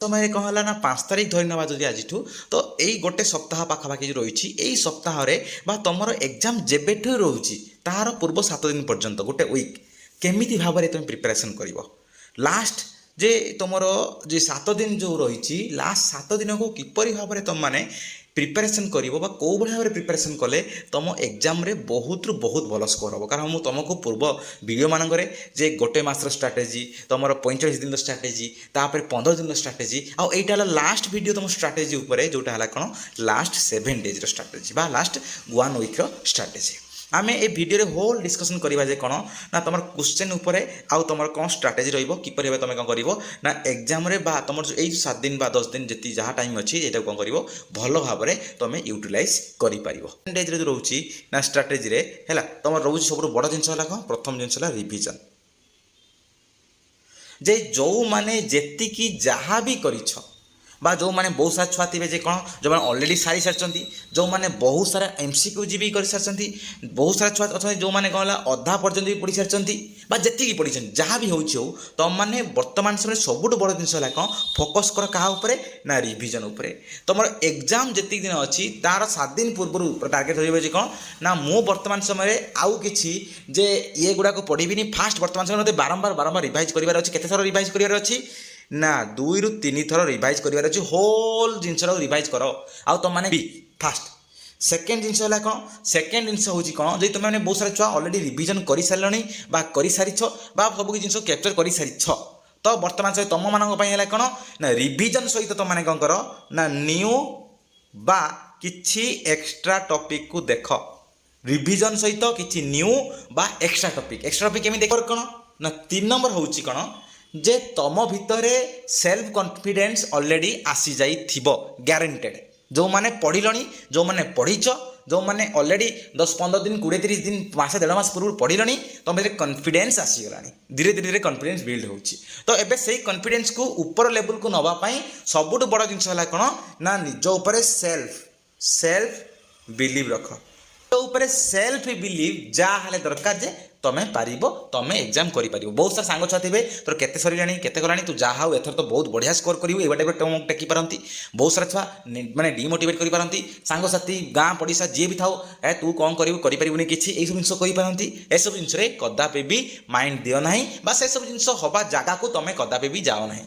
समय कौन है ना 5 तारिख धरी ना जदि आज तो यही गोटे सप्ताह पाखापाखि जो रही यही सप्ताह तुम एग्जाम जेबेठू रोचे तार पूर्व 7 दिन पर्यंत गोटे वीक केमिति भाव में तुम प्रिपरेशन कर लास्ट जे तुम जे 7 दिन जो रही लास्ट 7 दिन को किपरि भाव में तुम मैंने प्रिपरेशन कर कौ भाव में प्रिपरेशन कले तुम एग्जाम रे बहुत रु बहुत भल स्कोर हम कारण मुझे तुमको पूर्व वीडियो मानक जे गोटे मासर स्ट्राटेजी तुम 45 दिन स्ट्राटेजी तापर 15 दिन स्ट्राटेजी आउ एटा लास्ट वीडियो तुम स्ट्राटेजी उपरे जोटा है कौन लास्ट 7 डेज स्ट्राटेजी बा लास्ट 1 वीक स्ट्राटेजी आमे ए वीडियो रे होल डिस्कशन करबा जे कोन ना तुम क्वेश्चन उपरे आउ तुम कौन स्ट्राटेजी रहिबो किपरि तुम कौन करिवो ना एग्जाम रे बा तुम जो 7 दिन बा 10 दिन जति जहाँ टाइम अच्छी ये कौन करिवो भल भाव में तुम यूटिलाइज करि परिवो डेज रे जो रहउची ना स्ट्राटेजी रे हैला तुम रहउची सब बड़ जिंस हला कोन प्रथम जिंस हला रिवीजन जे जो माने जेति की जहाँ भी करिछ बा जो माने बहुत सारा छुआ थे कौन जो मैंने अलरेडी सारी सारी जो माने बहुत सारा एमसीक्यू जी भी कर सारी बहुत सारा छुआ अच्छा जो मैंने कौन अधा पर्यटन भी पढ़ी सारी जी पढ़ी जहाँ भी हो तुम मैंने बर्तमान समय सबुठ बड़ जिन है कौन फोकस कर क्या ना रिविजन उपरे तुम एग्जाम जी दिन अच्छी तार 7 दिन पूर्व टार्गेट रही कौन ना मु बर्तमान समय आउ कि जे ये गुड़ाक पढ़ी फास्ट बर्तमान समय मतलब बारंबार बारंबार रिवाइज करार अच्छी केते थर रिवाइज करार अच्छी ना 2 ରୁ 3 थर रिवाइज करार अच्छी होल जिनस रिवाइज कर आउ तुम मैंने फास्ट सेकेंड जिनस है कौन सेकेंड जिनस हूँ कौन जो तुमने बहुत सारा छुआ अलरेडी रिविजन कर सारे कर सारी सब जिन कैप्चर कर सारी तो बर्तमान समय तुम मान कौन ना रिविजन सहित तुम मैंने कौन कर ना न्यू बा किछि एक्स्ट्रा टॉपिक को देख रिविजन सहित किछि न्यू बा एक्स्ट्रा टॉपिक केमी देख कौन ना 3 नंबर हूँ कौन जे तुम भितर सेल्फ कॉन्फिडेंस ऑलरेडी आसी जाई थिबो ग्यारंटेड जो माने पढ़िलनी जो माने पढ़ीच जो माने ऑलरेडी 10-15 दिन 20-30 दिन मासे 1.5 मास पूर्व पढ़िलनी तुम भीतर कॉन्फिडेंस आसीगलानी धीरे धीरे कॉन्फिडेंस बिल्ड होची तो एबे सेही कॉन्फिडेंस को ऊपर लेवल को नबा पई सबुठ बड़ जिंस हला कोन ना निज ऊपर सेल्फ बिलीव रख तो ऊपर सेल्फ बिलीव जा हले दरकार जे तमें पारिबो तमें एग्जाम करि पारिबो बहुत सारा सांग छुआ थे तोर केते सरिलानी केते गलानी तू जा हाउ एथर तो बहुत बढ़िया स्कोर करिवो एबा टाइप टम टेकी पारंती बहुत सारा छुआ माने डिमोटिवेट करि पारंती सांग साथी गाँ पड़िसा जे भी थाओ ए तू कौन करिवो करि पारिबोनी किछि ए सब जिंस कहि पारंती ए सब जिंस रे कदापि भी माइंड दियो नाही बा से सब जिंस होबा जागा को तमें कदापि भी जाओ नाही